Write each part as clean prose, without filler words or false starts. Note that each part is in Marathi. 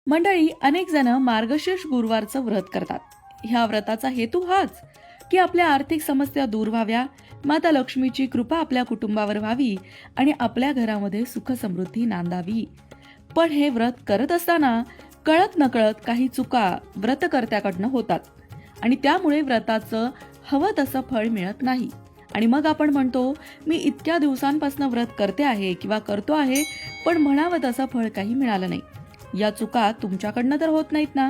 मंडळी, अनेक जण मार्गशीर्ष गुरुवारचं व्रत करतात. ह्या व्रताचा हेतू हाच की आपल्या आर्थिक समस्या दूर व्हाव्या, माता लक्ष्मीची कृपा आपल्या कुटुंबावर व्हावी आणि आपल्या घरामध्ये सुख समृद्धी नांदावी. पण हे व्रत करत असताना कळत नकळत काही चुका व्रतकर्त्याकडनं होतात आणि त्यामुळे व्रताचं हवं तसं फळ मिळत नाही. आणि मग आपण म्हणतो, मी इतक्या दिवसांपासून व्रत करते आहे किंवा करतो आहे, पण म्हणावं तसं फळ काही मिळालं नाही. या चुका तुमच्याकडनं तर होत नाहीत ना?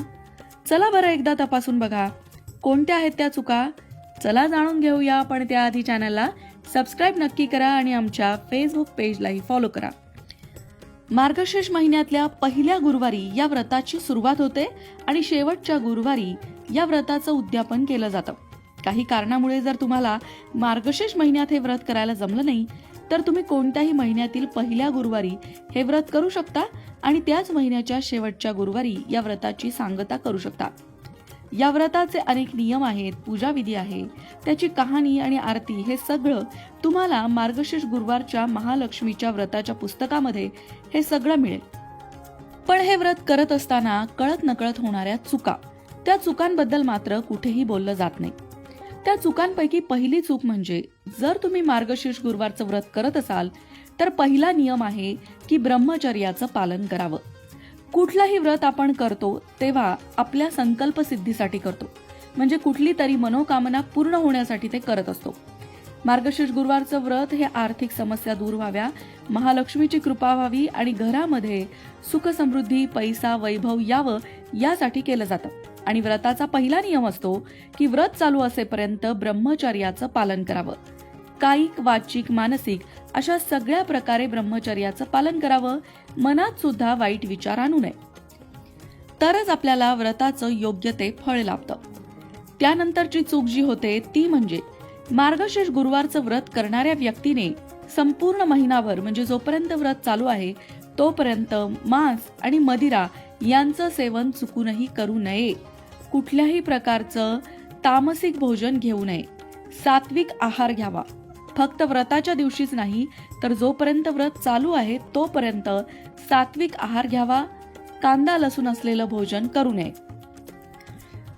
चला बरं एकदा तपासून बघा, कोणत्या आहेत त्या चुका. चला जाणून घेऊया, पण त्याआधी चॅनलला सबस्क्राईब नक्की करा आणि आमच्या फेसबुक पेजलाही फॉलो करा. मार्गशीर्ष महिन्यातल्या पहिल्या गुरुवारी या व्रताची सुरुवात होते आणि शेवटच्या गुरुवारी या व्रताचं उद्यापन केलं जातं. काही कारणामुळे जर तुम्हाला मार्गशीर्ष महिन्यात हे व्रत करायला जमलं नाही, तर तुम्ही कोणत्याही महिन्यातील पहिल्या गुरुवारी हे व्रत करू शकता आणि त्याच महिन्याच्या शेवटच्या गुरुवारी या व्रताची सांगता करू शकता. या व्रताचे अनेक नियम आहेत, पूजाविधी आहे, त्याची कहाणी आणि आरती हे सगळं तुम्हाला मार्गशीर्ष गुरुवारच्या महालक्ष्मीच्या व्रताच्या पुस्तकामध्ये हे सगळं मिळेल. पण हे व्रत करत असताना कळत नकळत होणाऱ्या चुका, त्या चुकांबद्दल मात्र कुठेही बोललं जात नाही. त्या चुकांपैकी पहिली चूक म्हणजे, जर तुम्ही मार्गशीर्ष गुरुवारचं व्रत करत असाल तर पहिला नियम आहे की ब्रह्मचर्याचं पालन करावं. कुठलाही व्रत आपण करतो तेव्हा आपल्या संकल्प सिद्धीसाठी करतो, म्हणजे कुठली तरी मनोकामना पूर्ण होण्यासाठी ते करत असतो. मार्गशीर्ष गुरुवारचं व्रत हे आर्थिक समस्या दूर व्हाव्या, महालक्ष्मीची कृपा व्हावी आणि घरामध्ये सुख समृद्धी, पैसा, वैभव यावं यासाठी केलं जातं. आणि व्रताचा पहिला नियम असतो की व्रत चालू असेपर्यंत ब्रह्मचर्याचं पालन करावं. कायिक, वाचिक, मानसिक अशा सगळ्या प्रकारे ब्रह्मचर्याचं पालन करावं. मनात सुद्धा वाईट विचार आणू नये, तरच आपल्याला व्रताचं योग्य ते फळ लाभतं. त्यानंतरची चूक जी होते ती म्हणजे, मार्गशीर्ष गुरुवारचं व्रत करणाऱ्या व्यक्तीने संपूर्ण महिनाभर, म्हणजे जोपर्यंत व्रत चालू आहे तोपर्यंत मांस आणि मदिरा यांचं सेवन चुकूनही करू नये. कुठल्याही प्रकारचं तामसिक भोजन घेऊ नये. सात्विक आहार घ्यावा. फक्त व्रताच्या दिवशीच नाही, तर जोपर्यंत व्रत चालू आहे तोपर्यंत सात्विक आहार घ्यावा. कांदा लसूण असलेलं भोजन करू नये.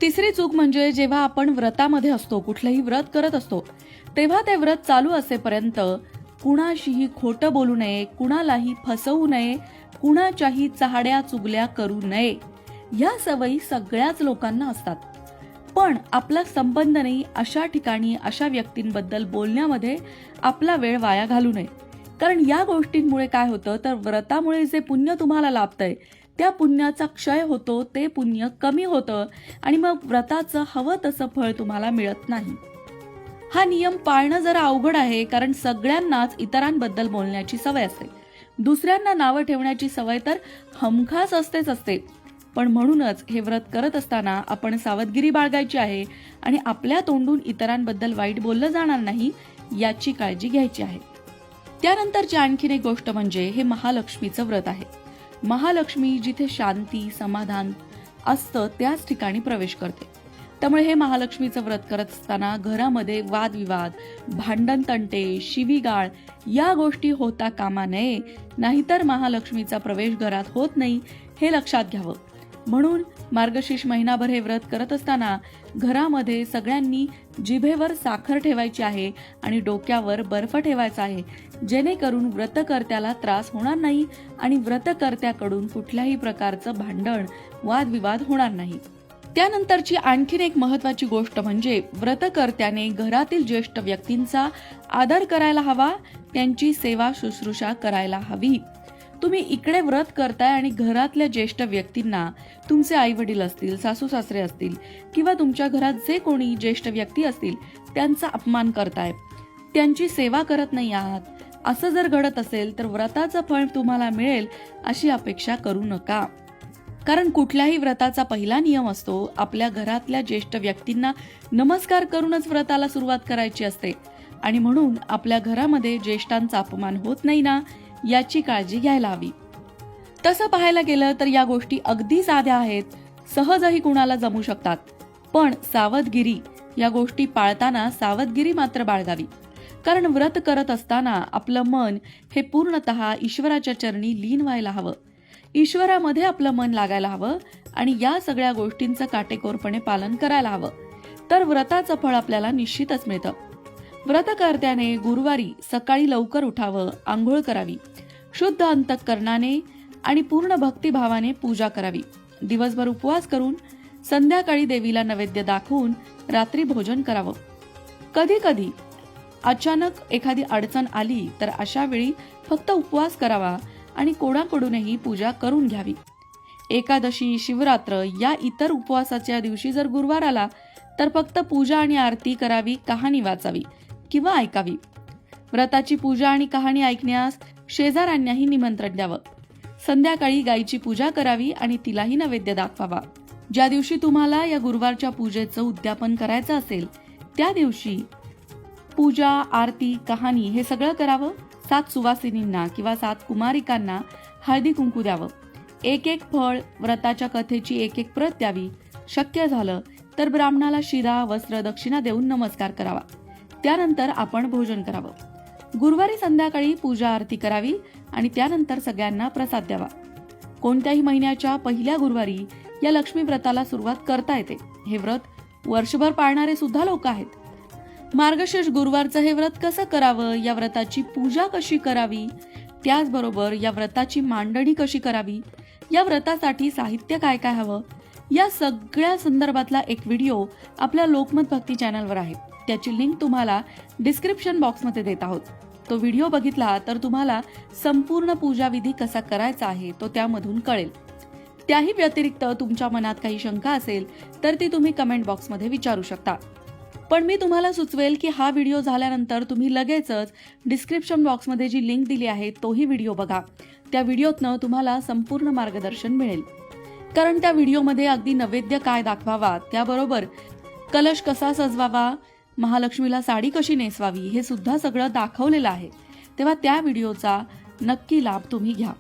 तिसरी चूक म्हणजे, जेव्हा आपण व्रतामध्ये असतो, कुठलंही व्रत करत असतो, तेव्हा ते व्रत चालू असेपर्यंत कुणाशीही खोटं बोलू नये, कुणालाही फसवू नये, कुणाच्याही चहाड्या चुगल्या करू नये. या सवयी सगळ्याच लोकांना असतात, पण आपला संबंध नाही अशा ठिकाणी अशा व्यक्तींबद्दल बोलण्यामध्ये आपला वेळ वाया घालू नये. कारण या गोष्टींमुळे काय होतं, तर व्रतामुळे जे पुण्य तुम्हाला लाभतंय त्या पुण्याचा क्षय होतो, ते पुण्य कमी होतं आणि मग व्रताचं हवं तसं फळ तुम्हाला मिळत नाही. हा नियम पाळणं जरा अवघड आहे, कारण सगळ्यांनाच इतरांबद्दल बोलण्याची सवय असते. दुसऱ्यांना नावं ठेवण्याची सवय तर हमखास असते. पण म्हणूनच हे व्रत करत असताना आपण सावधगिरी बाळगायची आहे आणि आपल्या तोंडून इतरांबद्दल वाईट बोललं जाणार नाही याची काळजी घ्यायची आहे. त्यानंतरची आणखीन एक गोष्ट म्हणजे, हे महालक्ष्मीचं व्रत आहे. महालक्ष्मी जिथे शांती, समाधान असतं त्याच ठिकाणी प्रवेश करते. त्यामुळे हे महालक्ष्मीचं व्रत करत असताना घरामध्ये वादविवाद, भांडण, तंटे, शिवीगाळ या गोष्टी होता कामा नये. नाहीतर महालक्ष्मीचा प्रवेश घरात होत नाही हे लक्षात घ्यावं. म्हणून मार्गशीर्ष महिनाभर हे व्रत करत असताना घरामध्ये सगळ्यांनी जिभेवर साखर ठेवायची आहे आणि डोक्यावर बर्फ ठेवायचा आहे, जेणेकरून व्रतकर्त्याला त्रास होणार नाही आणि व्रतकर्त्याकडून कुठल्याही प्रकारचं भांडण, वादविवाद होणार नाही. त्यानंतरची आणखीन एक महत्वाची गोष्ट म्हणजे, व्रतकर्त्याने घरातील ज्येष्ठ व्यक्तींचा आदर करायला हवा, त्यांची सेवा शुश्रूषा करायला हवी. तुम्ही इकडे व्रत करताय आणि घरातल्या ज्येष्ठ व्यक्तींना, तुमचे आई वडील असतील, सासू सासरे असतील किंवा तुमच्या घरात जे कोणी ज्येष्ठ व्यक्ती असतील त्यांचा अपमान करताय, त्यांची सेवा करत नाही आहात. असं जर घडत असेल तर व्रताचं फळ तुम्हाला मिळेल अशी अपेक्षा करू नका. कारण कुठल्याही व्रताचा पहिला नियम असतो, आपल्या घरातल्या ज्येष्ठ व्यक्तींना नमस्कार करूनच व्रताला सुरुवात करायची असते. आणि म्हणून आपल्या घरामध्ये ज्येष्ठांचा अपमान होत नाही ना, याची काळजी घ्यायला हवी. तसं पाहायला गेलं तर या गोष्टी अगदी साध्या आहेत, सहजही कुणाला जमू शकतात. पण सावधगिरी, या गोष्टी पाळताना सावधगिरी मात्र बाळगावी. कारण व्रत करत असताना आपलं मन हे पूर्णतः ईश्वराच्या चरणी लीन व्हायला हवं. ईश्वरामध्ये आपलं मन लागायला हवं आणि या सगळ्या गोष्टींचं काटेकोरपणे पालन करायला हवं, तर व्रताचं फळ आपल्याला निश्चितच मिळतं. व्रतकर्त्याने गुरुवारी सकाळी लवकर उठावं, आंघोळ करावी, शुद्ध अंतःकरणाने आणि पूर्ण भक्तिभावाने पूजा करावी. दिवसभर उपवास करून संध्याकाळी देवीला नैवेद्य दाखवून रात्री भोजन करावं. कधी कधी अचानक एखादी अडचण आली तर अशा वेळी फक्त उपवास करावा आणि कोणाकडूनही पूजा करून घ्यावी. एकादशी, शिवरात्र या इतर उपवासाच्या दिवशी जर गुरुवार आला तर फक्त पूजा आणि आरती करावी, कहाणी वाचावी किंवा ऐकावी. व्रताची पूजा आणि कहाणी ऐकण्यास शेजाऱ्यांनाही निमंत्रण द्यावं. संध्याकाळी गायीची पूजा करावी आणि तिलाही नैवेद्य दाखवावा. ज्या दिवशी तुम्हाला या गुरुवारच्या पूजेचं उद्यापन करायचं असेल त्या दिवशी पूजा, आरती, कहाणी हे सगळं करावं. 7 सुवासिनींना किंवा 7 कुमारिकांना हळदी कुंकू द्यावं. एक फळ, व्रताच्या कथेची एक प्रत द्यावी. शक्य झालं तर ब्राह्मणाला शिरा, वस्त्र, दक्षिणा देऊन नमस्कार करावा. त्यानंतर आपण भोजन करावं. गुरुवारी संध्याकाळी पूजा आरती करावी आणि त्यानंतर सगळ्यांना प्रसाद द्यावा. कोणत्याही महिन्याच्या पहिल्या गुरुवारी या लक्ष्मी व्रताला सुरुवात करता येते. हे व्रत वर्षभर पाळणारे सुद्धा लोक आहेत. मार्गशीर्ष गुरुवारचं हे व्रत कसं करावं, या व्रताची पूजा कशी करावी, त्याचबरोबर या व्रताची मांडणी कशी करावी, या व्रतासाठी साहित्य काय काय हवं, या सगळ्या संदर्भातला एक व्हिडिओ आपल्या लोकमत भक्ती चॅनलवर आहे. त्याची लिंक तुम्हाला डिस्क्रिप्शन बॉक्समध्ये देत आहोत. तो व्हिडिओ बघितला तर तुम्हाला संपूर्ण पूजाविधी कसा करायचा आहे तो त्यामधून कळेल. त्याही व्यतिरिक्त तुमच्या मनात काही शंका असेल तर ती तुम्ही कमेंट बॉक्समध्ये विचारू शकता. पण मी तुम्हाला सुचवेल की हा व्हिडिओ झाल्यानंतर तुम्ही लगेचच डिस्क्रिप्शन बॉक्समध्ये जी लिंक दिली आहे तोही व्हिडिओ बघा. त्या व्हिडिओतनं तुम्हाला संपूर्ण मार्गदर्शन मिळेल. कारण त्या व्हिडिओमध्ये अगदी नैवेद्य काय दाखवावा, त्याबरोबर कलश कसा सजवावा, महालक्ष्मीला साडी कशी नेसवावी हे सुद्धा सगळं दाखवलेलं आहे. तेव्हा त्या व्हिडिओचा नक्की लाभ तुम्ही घ्या.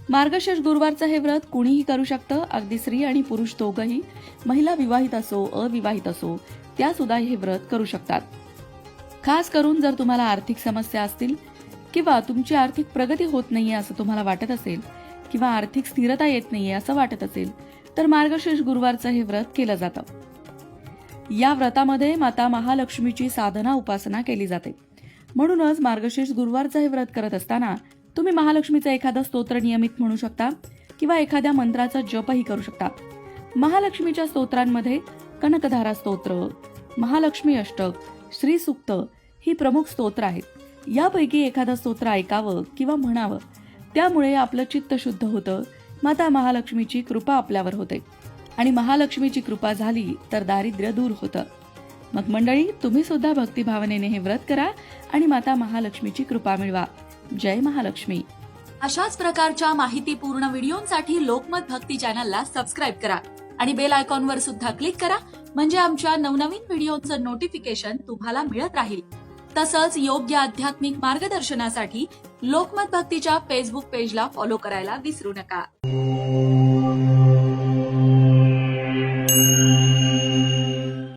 मार्गशीर्ष गुरुवारचं हे व्रत कुणीही करू शकतं. अगदी स्त्री आणि पुरुष दोघंही, महिला विवाहित असो अविवाहित असो, त्या सुद्धा हे व्रत करू शकतात. खास करून जर तुम्हाला आर्थिक समस्या असतील किंवा तुमची आर्थिक प्रगती होत नाहीये असं तुम्हाला वाटत असेल किंवा आर्थिक स्थिरता येत नाहीये असं वाटत असेल तर मार्गशीर्ष गुरुवारचं हे व्रत केलं जातं. या व्रतामध्ये माता महालक्ष्मीची साधना उपासना केली जाते. म्हणूनच मार्गशीर्ष गुरुवारचं हे व्रत करत असताना तुम्ही महालक्ष्मीचं एखादं स्तोत्र नियमित म्हणू शकता किंवा एखाद्या मंत्राचा जपही करू शकता. महालक्ष्मीच्या स्तोत्रांमध्ये कनकधारा स्तोत्र, महालक्ष्मी अष्टक, श्री सूक्त ही प्रमुख स्तोत्र आहेत. यापैकी एखादं स्तोत्र ऐकावं किंवा म्हणावं, त्यामुळे आपलं चित्त शुद्ध होतं. माता महालक्ष्मीची कृपा आपल्यावर होते आणि महालक्ष्मीची कृपा झाली तर दारिद्र्य दूर होतं. मग मंडळी, तुम्ही सुद्धा भक्तिभावनेने हे व्रत करा आणि माता महालक्ष्मीची कृपा मिळवा. जय महालक्ष्मी. अशाच प्रकारच्या माहितीपूर्ण व्हिडिओंसाठी लोकमत भक्ती चॅनलला सबस्क्राईब करा आणि बेल आयकॉनवर सुद्धा क्लिक करा, म्हणजे आमच्या नवनवीन व्हिडिओचं नोटिफिकेशन तुम्हाला मिळत राहील. तसंच योग्य आध्यात्मिक मार्गदर्शनासाठी लोकमत भक्तीच्या फेसबुक पेजला फॉलो करायला विसरू नका.